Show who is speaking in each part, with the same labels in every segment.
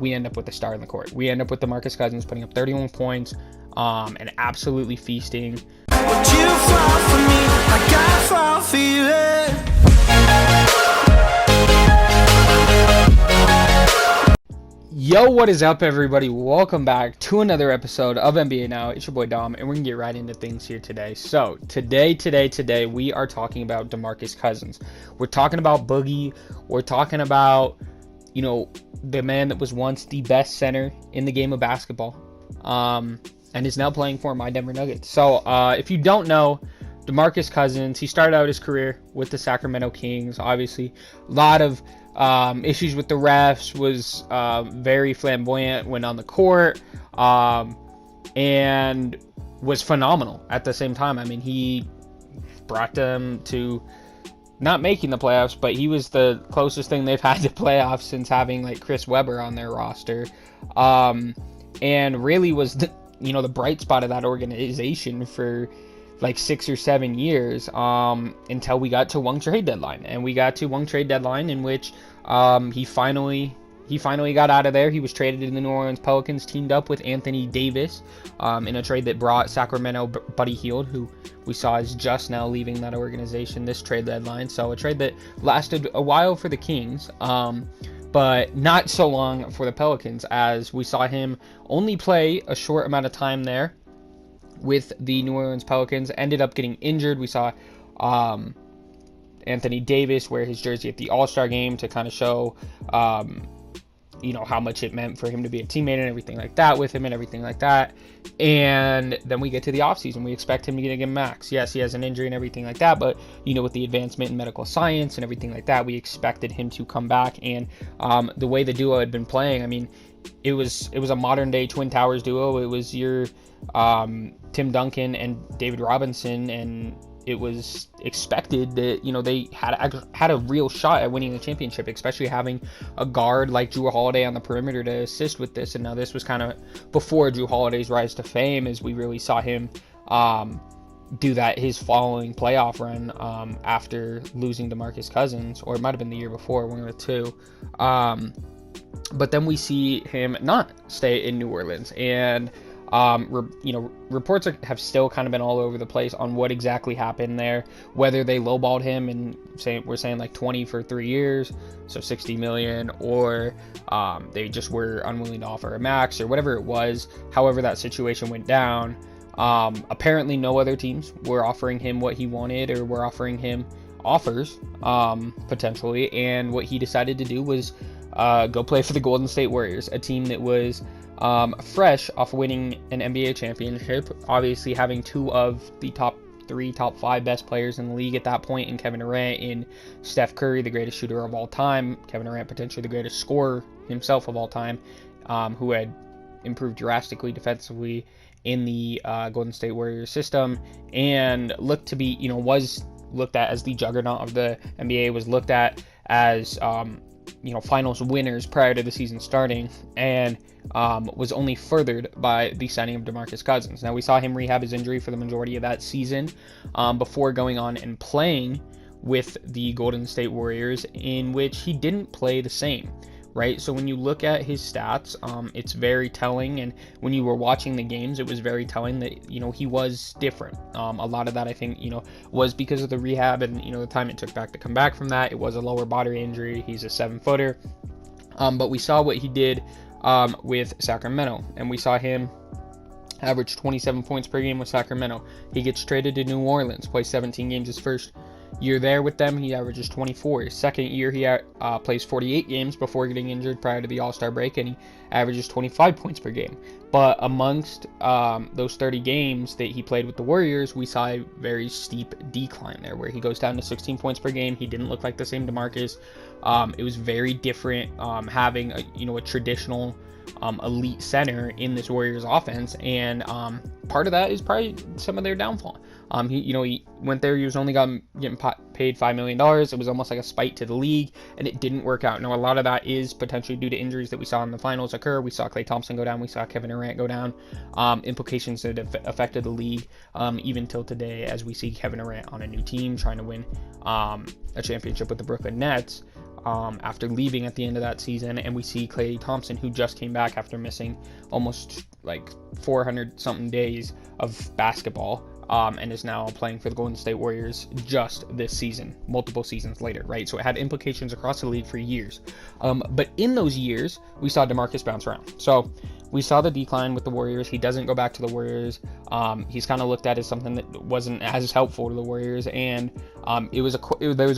Speaker 1: we end up with the star in the court. We end up with Demarcus Cousins putting up 31 points and absolutely feasting.
Speaker 2: Would you fall for me like I fall for you?
Speaker 1: Yo, what is up, everybody? Welcome back to another episode of NBA Now. It's your boy Dom, and we're gonna get right into things here today. So today, we are talking about Demarcus Cousins. We're talking about Boogie. We're talking about, the man that was once the best center in the game of basketball, and is now playing for my Denver Nuggets. So, if you don't know, Demarcus Cousins, he started out his career with the Sacramento Kings. Obviously, a lot of issues with the refs, was very flamboyant when on the court, and was phenomenal at the same time. I mean, he brought them to not making the playoffs, but he was the closest thing they've had to playoffs since having like Chris Webber on their roster, and really was the bright spot of that organization for like 6 or 7 years, until we got to one trade deadline. And we got to one trade deadline in which he finally got out of there. He was traded to the New Orleans Pelicans, teamed up with Anthony Davis, in a trade that brought Sacramento Buddy Hield, who we saw is just now leaving that organization this trade deadline. So a trade that lasted a while for the Kings, but not so long for the Pelicans, as we saw him only play a short amount of time there with the New Orleans Pelicans. Ended up getting injured. We saw Anthony Davis wear his jersey at the All-Star game to kind of show how much it meant for him to be a teammate and everything like that with him and everything like that. And then we get to the offseason. We expect him to get a max. Yes, he has an injury and everything like that, but with the advancement in medical science and everything like that, we expected him to come back. And the way the duo had been playing, I mean, it was a modern day Twin Towers duo. It was your Tim Duncan and David Robinson, and it was expected that they had a real shot at winning the championship, especially having a guard like Jrue Holiday on the perimeter to assist with this. And now this was kind of before Jrue Holiday's rise to fame, as we really saw him do that his following playoff run, after losing Demarcus Cousins, or it might have been the year before, one of the two. But then we see him not stay in New Orleans, and reports have still kind of been all over the place on what exactly happened there, whether they lowballed him and we're saying like 20 for 3 years, so 60 million, or they just were unwilling to offer a max, or whatever it was. However that situation went down, apparently no other teams were offering him what he wanted, or were offering him offers, potentially, and what he decided to do was go play for the Golden State Warriors, a team that was fresh off winning an NBA championship, obviously having two of the top 5 best players in the league at that point, in Kevin Durant and Steph Curry, the greatest shooter of all time. Kevin Durant potentially the greatest scorer himself of all time, who had improved drastically defensively in the Golden State Warriors system, and looked to be, was looked at as the juggernaut of the NBA, was looked at as finals winners prior to the season starting, and was only furthered by the signing of Demarcus Cousins. Now, we saw him rehab his injury for the majority of that season, before going on and playing with the Golden State Warriors, in which he didn't play the same, right? So when you look at his stats, it's very telling, and when you were watching the games, it was very telling that he was different. A lot of that, I think, was because of the rehab and the time it took back to come back from that. It was a lower body injury. He's a 7-footer, but we saw what he did with Sacramento, and we saw him average 27 points per game with Sacramento. He gets traded to New Orleans, plays 17 games his first year there with them. He averages 24. His second year, he plays 48 games before getting injured prior to the All-Star break, and he averages 25 points per game. But amongst those 30 games that he played with the Warriors, we saw a very steep decline there, where he goes down to 16 points per game. He didn't look like the same DeMarcus. It was very different, having a traditional elite center in this Warriors offense, and part of that is probably some of their downfall. He went there. He was only getting paid $5 million. It was almost like a spite to the league, and it didn't work out. Now, a lot of that is potentially due to injuries that we saw in the finals occur. We saw Klay Thompson go down. We saw Kevin Durant go down. Implications that have affected the league even till today, as we see Kevin Durant on a new team trying to win a championship with the Brooklyn Nets. after leaving at the end of that season, and we see Klay Thompson, who just came back after missing almost like 400 something days of basketball, and is now playing for the Golden State Warriors just this season, multiple seasons later, right? So it had implications across the league for years. But in those years, we saw DeMarcus bounce around. So we saw the decline with the Warriors. He doesn't go back to the Warriors. He's kind of looked at as something that wasn't as helpful to the Warriors, and there was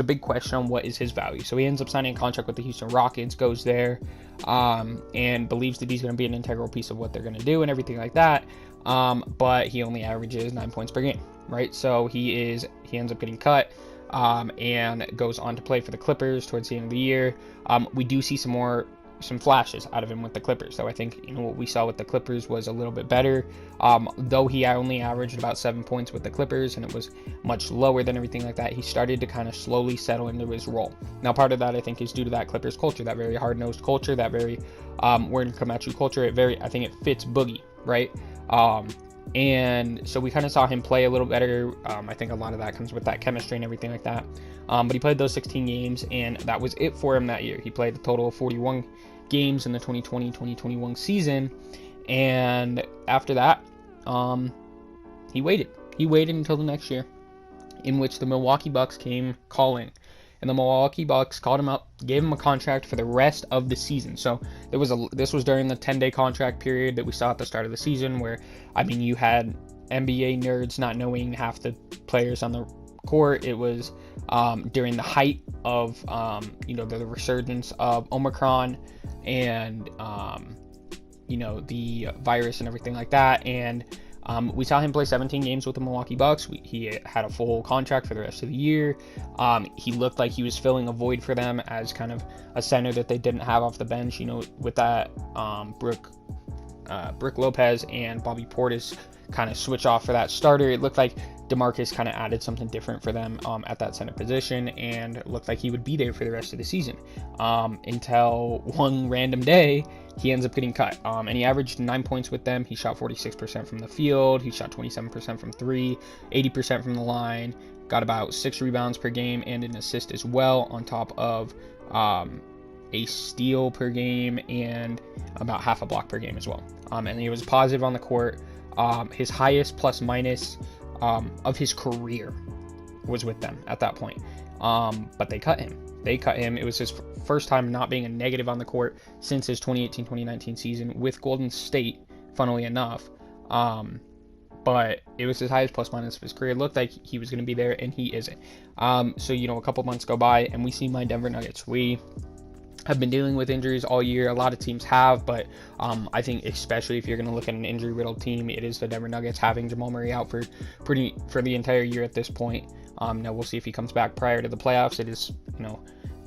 Speaker 1: a big question on what is his value. So he ends up signing a contract with the Houston Rockets, goes there, and believes that he's going to be an integral piece of what they're going to do and everything like that. But he only averages 9 points per game, right? So he ends up getting cut, and goes on to play for the Clippers towards the end of the year. We do see some flashes out of him with the Clippers. So I think, what we saw with the Clippers was a little bit better. Though he only averaged about 7 points with the Clippers, and it was much lower than everything like that, he started to kind of slowly settle into his role. Now, part of that, I think, is due to that Clippers culture, that very hard-nosed culture, that very we're going to come at you culture. I think it fits Boogie, right? And so we kind of saw him play a little better. I think a lot of that comes with that chemistry and everything like that. But he played those 16 games, and that was it for him that year. He played a total of 41 games in the 2020-2021 season, and after that, he waited. He waited until the next year, in which the Milwaukee Bucks came calling. And the Milwaukee Bucks called him up, gave him a contract for the rest of the season. So this was during the 10-day contract period that we saw at the start of the season, where, you had NBA nerds not knowing half the players on the court. It was during the height of the resurgence of Omicron and the virus and everything like that. And we saw him play 17 games with the Milwaukee Bucks. He had a full contract for the rest of the year. He looked like he was filling a void for them as kind of a center that they didn't have off the bench. With that, Brook Lopez and Bobby Portis kind of switch off for that starter. It looked like DeMarcus kind of added something different for them at that center position, and looked like he would be there for the rest of the season, until one random day he ends up getting cut. And he averaged 9 points with them. He shot 46% from the field. He shot 27% from three, 80% from the line, got about 6 rebounds per game and an assist as well, on top of a steal per game and about half a block per game as well. And he was positive on the court. His highest plus minus of his career was with them at that point. But they cut him. It was his first time not being a negative on the court since his 2018-2019 season with Golden State, funnily enough. But it was his highest plus minus of his career. It looked like he was going to be there, and he isn't. So a couple months go by, and we see my Denver Nuggets. We have been dealing with injuries all year. A lot of teams have, but I think especially if you're going to look at an injury-riddled team, it is the Denver Nuggets, having Jamal Murray out for the entire year at this point. Now we'll see if he comes back prior to the playoffs.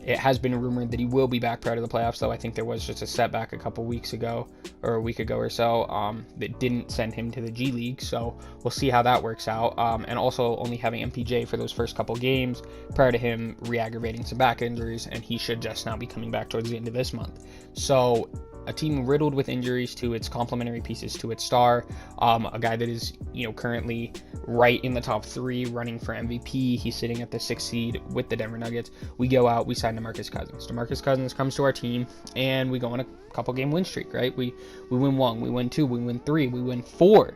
Speaker 1: It has been rumored that he will be back prior to the playoffs, though I think there was just a setback a week ago or so, that didn't send him to the G League. So we'll see how that works out. And also only having MPJ for those first couple games prior to him re-aggravating some back injuries, and he should just now be coming back towards the end of this month. So a team riddled with injuries to its complementary pieces to its star, a guy that is currently right in the top 3 running for MVP. He's sitting at the 6th seed with the Denver Nuggets. We go out, we sign Demarcus Cousins. Demarcus Cousins comes to our team, and we go on a couple game win streak, right? We win 1, we win 2, we win 3, we win 4.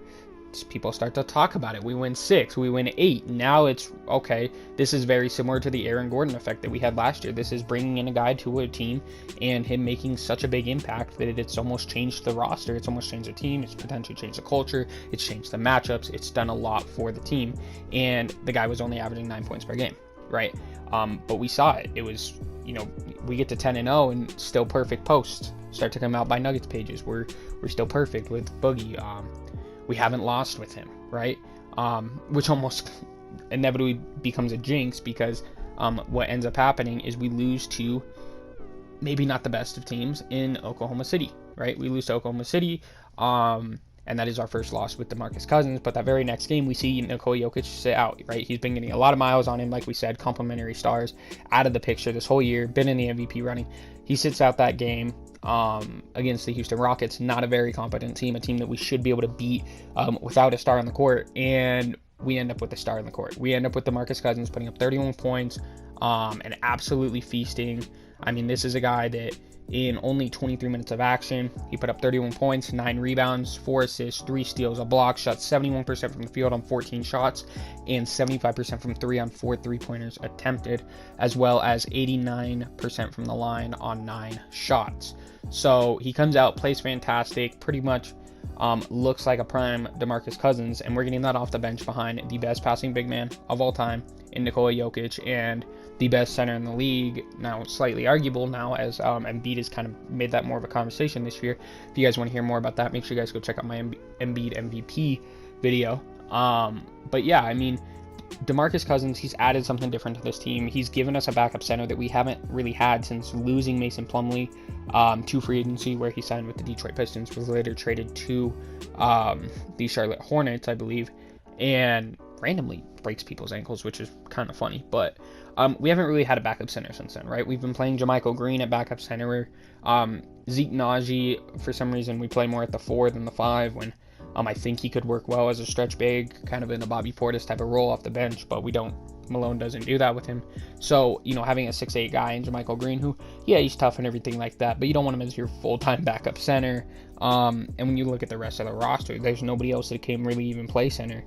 Speaker 1: People start to talk about it. We win 6, we win 8. Now it's okay. This is very similar to the Aaron Gordon effect that we had last year. This is bringing in a guy to a team and him making such a big impact that it's almost changed the roster. It's almost changed the team. It's potentially changed the culture. It's changed the matchups. It's done a lot for the team. And the guy was only averaging 9 points per game, right? But we saw it. It was, we get to 10-0 and still perfect posts start to come out by Nuggets pages. We're still perfect with Boogie. We haven't lost with him, right? Which almost inevitably becomes a jinx, because what ends up happening is we lose to maybe not the best of teams in Oklahoma City, right? We lose to Oklahoma City, and that is our first loss with Demarcus Cousins. But that very next game, we see Nikola Jokic sit out, right? He's been getting a lot of miles on him, like we said, complimentary stars out of the picture this whole year, been in the MVP running. He sits out that game against the Houston Rockets, not a very competent team, a team that we should be able to beat without a star on the court, and we end up with a star on the court. We end up with Demarcus Cousins putting up 31 points and absolutely feasting. I mean, this is a guy that in only 23 minutes of action, he put up 31 points, 9 rebounds, 4 assists, 3 steals, a block, shot 71% from the field on 14 shots, and 75% from 3 on 4 3-pointers attempted, as well as 89% from the line on 9 shots. So he comes out, plays fantastic, pretty much looks like a prime Demarcus Cousins, and we're getting that off the bench behind the best passing big man of all time in Nikola Jokic and the best center in the league. Now, slightly arguable now, as Embiid has kind of made that more of a conversation this year. If you guys want to hear more about that, make sure you guys go check out my Embiid MVP video. But yeah, I mean, Demarcus Cousins, he's added something different to this team. He's given us a backup center that we haven't really had since losing Mason Plumlee to free agency, where he signed with the Detroit Pistons, was later traded to the Charlotte Hornets, I believe, and randomly breaks people's ankles, which is kind of funny. But we haven't really had a backup center since then, right? We've been playing JaMychal Green at backup center. Zeke Naji, for some reason, we play more at the 4 than the 5, when I think he could work well as a stretch big, kind of in a Bobby Portis type of role off the bench, but Malone doesn't do that with him. So, having a 6'8 guy in JaMychal Green, who, yeah, he's tough and everything like that, but you don't want him as your full-time backup center. And when you look at the rest of the roster, there's nobody else that can really even play center.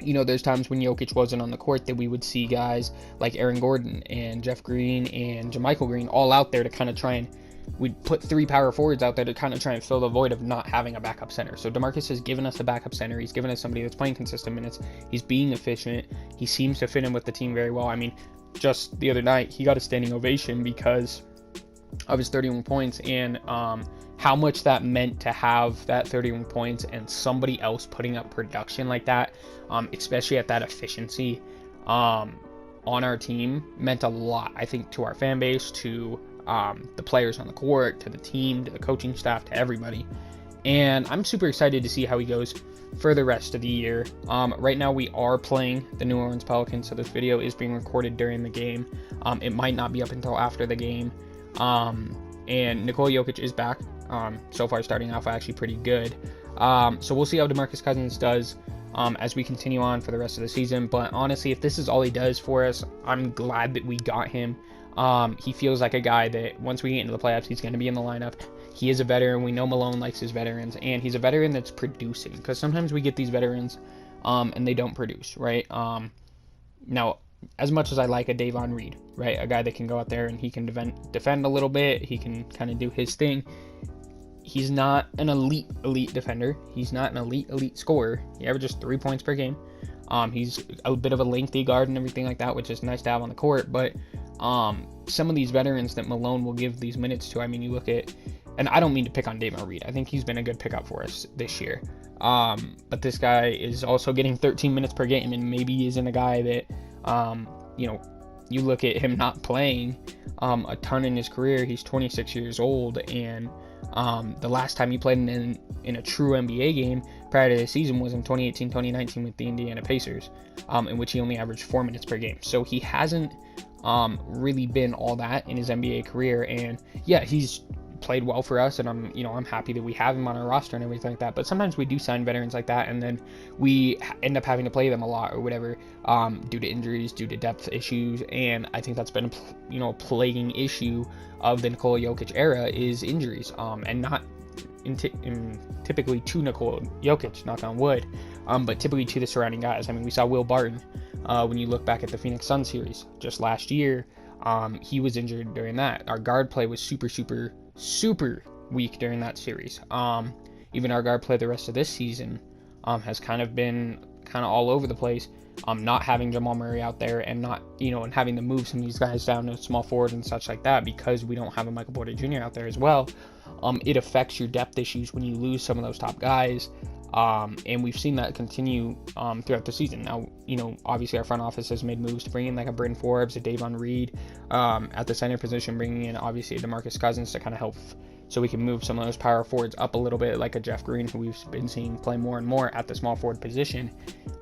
Speaker 1: There's times when Jokic wasn't on the court that we would see guys like Aaron Gordon and Jeff Green and JaMychal Green all out there to kind of try and we'd put 3 power forwards out there to kind of try and fill the void of not having a backup center. So Demarcus has given us a backup center. He's given us somebody that's playing consistent minutes. He's being efficient. He seems to fit in with the team very well. I mean, just the other night, he got a standing ovation because of his 31 points and how much that meant to have that 31 points and somebody else putting up production like that, especially at that efficiency on our team, meant a lot, I think, to our fan base, to the players on the court, to the team, to the coaching staff, to everybody. And I'm super excited to see how he goes for the rest of the year. Right now we are playing the New Orleans Pelicans, so this video is being recorded during the game. It might not be up until after the game. And Nikola Jokic is back. So far starting off actually pretty good. So we'll see how Demarcus Cousins does as we continue on for the rest of the season. But honestly, if this is all he does for us, I'm glad that we got him. He feels like a guy that once we get into the playoffs, he's going to be in the lineup. He is a veteran. We know Malone likes his veterans, and he's a veteran that's producing, because sometimes we get these veterans and they don't produce, right? Now, as much as I like a Davon Reed, right, a guy that can go out there and he can defend a little bit, he can kind of do his thing. He's not an elite defender. He's not an elite scorer. He averages 3 points per game. He's a bit of a lengthy guard and everything like that, which is nice to have on the court. But some of these veterans that Malone will give these minutes to, I mean, you look at, and I don't mean to pick on Davon Reed. I think he's been a good pickup for us this year. But this guy is also getting 13 minutes per game, and maybe isn't a guy that, you look at him not playing a ton in his career. He's 26 years old, and the last time he played in a true NBA game prior to the season was in 2018-2019 with the Indiana Pacers, in which he only averaged 4 minutes per game. So he hasn't really been all that in his NBA career, and yeah, he's played well for us, and I'm happy that we have him on our roster and everything like that. But sometimes we do sign veterans like that, and then we end up having to play them a lot or whatever, due to injuries, due to depth issues. And I think that's been a plaguing issue of the Nikola Jokic era, is injuries, and not typically to Nikola Jokic, knock on wood, but typically to the surrounding guys. I mean, we saw Will Barton when you look back at the Phoenix Suns series just last year. He was injured during that. Our guard play was super weak during that series. Even our guard play the rest of this season has kind of been all over the place. Not having Jamal Murray out there, and not and having to move some of these guys down to small forward and such like that, because we don't have a Michael Porter Jr. out there as well. It affects your depth issues when you lose some of those top guys. And we've seen that continue throughout the season. Now, obviously our front office has made moves to bring in like a Bryn Forbes, a Davon Reed at the center position, bringing in obviously a Demarcus Cousins to kind of help, so we can move some of those power forwards up a little bit, like a Jeff Green, who we've been seeing play more and more at the small forward position,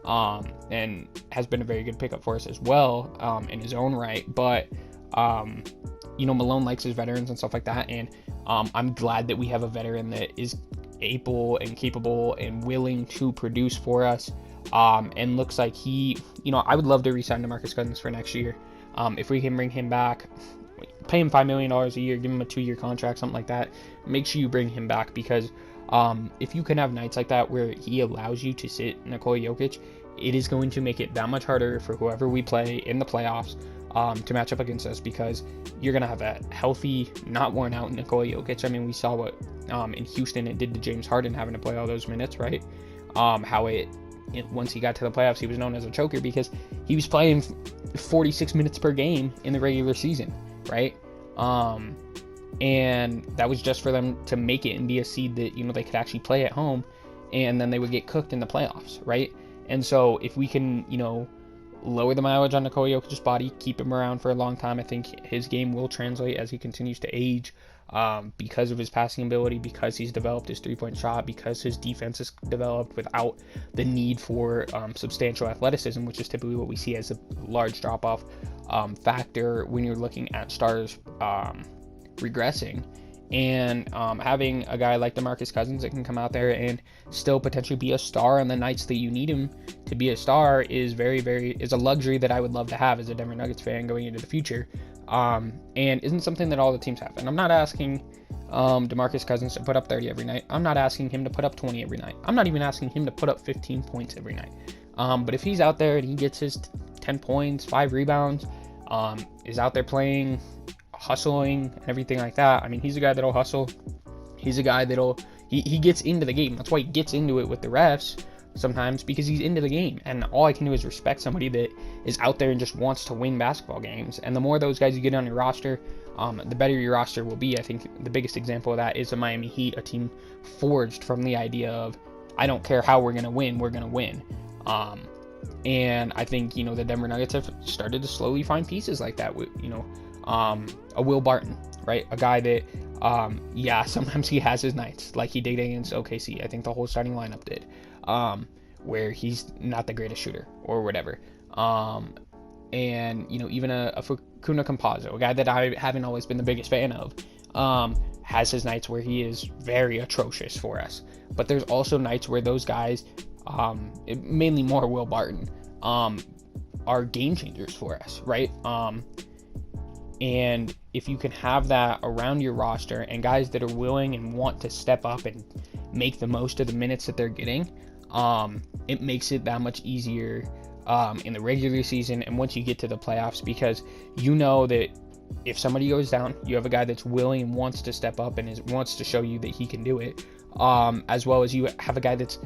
Speaker 1: and has been a very good pickup for us as well in his own right. But Malone likes his veterans and stuff like that, and I'm glad that we have a veteran that is able and capable and willing to produce for us, and looks like he, I would love to re-sign Demarcus Cousins for next year. If we can bring him back, pay him $5 million a year, give him a 2-year contract, something like that. Make sure you bring him back, because if you can have nights like that where he allows you to sit Nikola Jokic, it is going to make it that much harder for whoever we play in the playoffs to match up against us, because you're going to have a healthy, not worn out Nikola Jokic. I mean, we saw what in Houston it did to James Harden having to play all those minutes, right? How once he got to the playoffs, he was known as a choker because he was playing 46 minutes per game in the regular season, right? And that was just for them to make it and be a seed that, they could actually play at home, and then they would get cooked in the playoffs, right? And so if we can, lower the mileage on Nikola Jokic's body, keep him around for a long time, I think his game will translate as he continues to age, because of his passing ability, because he's developed his three-point shot, because his defense is developed without the need for substantial athleticism, which is typically what we see as a large drop-off factor when you're looking at stars regressing. And having a guy like Demarcus Cousins that can come out there and still potentially be a star on the nights that you need him to be a star is is a luxury that I would love to have as a Denver Nuggets fan going into the future, and isn't something that all the teams have. And I'm not asking Demarcus Cousins to put up 30 every night. I'm not asking him to put up 20 every night. I'm not even asking him to put up 15 points every night. But if he's out there and he gets his 10 points, 5 rebounds, is out there playing, hustling and everything like that. I mean, he's a guy that'll hustle. He's a guy that'll he gets into the game. That's why he gets into it with the refs sometimes, because he's into the game. And all I can do is respect somebody that is out there and just wants to win basketball games. And the more of those guys you get on your roster, the better your roster will be. I think the biggest example of that is the Miami Heat, a team forged from the idea of, I don't care how we're going to win, we're going to win. And I think, the Denver Nuggets have started to slowly find pieces like that with, a Will Barton, right? A guy that, sometimes he has his nights, like he did against OKC. I think the whole starting lineup did, where he's not the greatest shooter or whatever. And, even a Facundo Campazzo, a guy that I haven't always been the biggest fan of, has his nights where he is very atrocious for us. But there's also nights where those guys, mainly more Will Barton, are game changers for us, right? And if you can have that around your roster and guys that are willing and want to step up and make the most of the minutes that they're getting, it makes it that much easier in the regular season and once you get to the playoffs, because that if somebody goes down, you have a guy that's willing and wants to step up and wants to show you that he can do it, as well as you have a guy that's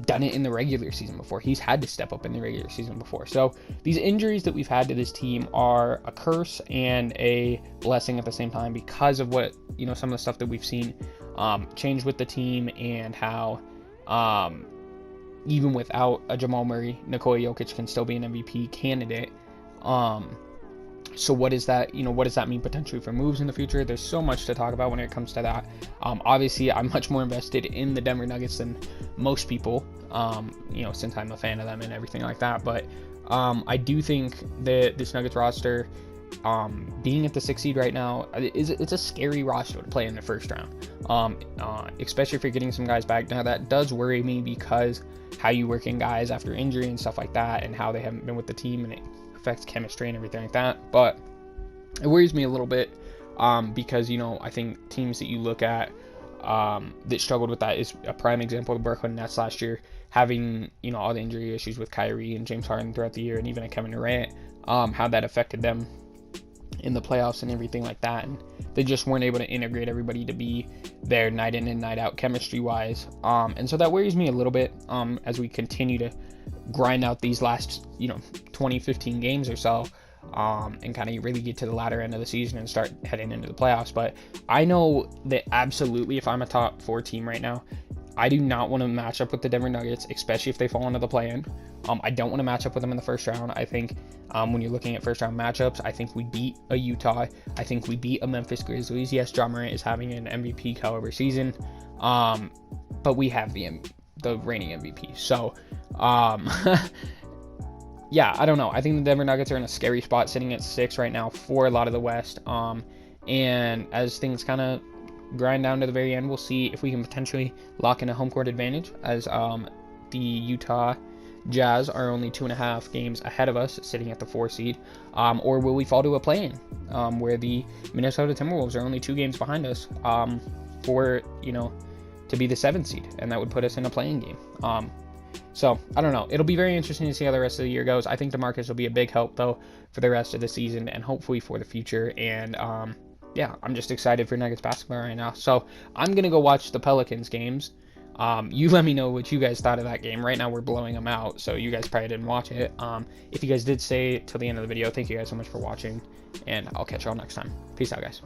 Speaker 1: done it in the regular season before. He's had to step up in the regular season before. So these injuries that we've had to this team are a curse and a blessing at the same time, because of what, some of the stuff that we've seen change with the team, and how even without a Jamal Murray, Nikola Jokic can still be an MVP candidate. So what does that mean potentially for moves in the future? There's so much to talk about when it comes to that. Obviously, I'm much more invested in the Denver Nuggets than most people, since I'm a fan of them and everything like that. But I do think that this Nuggets roster, being at the 6th seed right now, it's a scary roster to play in the first round, especially if you're getting some guys back. Now, that does worry me, because how you work in guys after injury and stuff like that, and how they haven't been with the team, and it affects chemistry and everything like that. But it worries me a little bit, because I think teams that you look at that struggled with that is a prime example of the Brooklyn Nets last year, having all the injury issues with Kyrie and James Harden throughout the year, and even Kevin Durant, how that affected them in the playoffs and everything like that, and they just weren't able to integrate everybody to be there night in and night out chemistry wise, and so that worries me a little bit as we continue to grind out these last 15 games or so, and kind of really get to the latter end of the season and start heading into the playoffs. But I know that absolutely, if I'm a top 4 team right now, I do not want to match up with the Denver Nuggets, especially if they fall into the play-in. I don't want to match up with them in the first round. I think when you're looking at first round matchups, I think we beat a Utah. I think we beat a Memphis Grizzlies. Yes, Ja Morant is having an MVP caliber season, but we have the reigning MVP. So, yeah, I don't know. I think the Denver Nuggets are in a scary spot, sitting at 6 right now for a lot of the West. And as things kind of grind down to the very end, we'll see if we can potentially lock in a home court advantage, as the Utah Jazz are only 2.5 games ahead of us, sitting at the 4 seed, or will we fall to a play-in, where the Minnesota Timberwolves are only 2 games behind us, for, to be the 7th seed, and that would put us in a play-in game. So, I don't know. It'll be very interesting to see how the rest of the year goes. I think Demarcus will be a big help, though, for the rest of the season and hopefully for the future. And, yeah, I'm just excited for Nuggets basketball right now. So, I'm going to go watch the Pelicans games. You let me know what you guys thought of that game. Right now, we're blowing them out, so you guys probably didn't watch it. If you guys did stay till the end of the video, thank you guys so much for watching, and I'll catch y'all next time. Peace out, guys.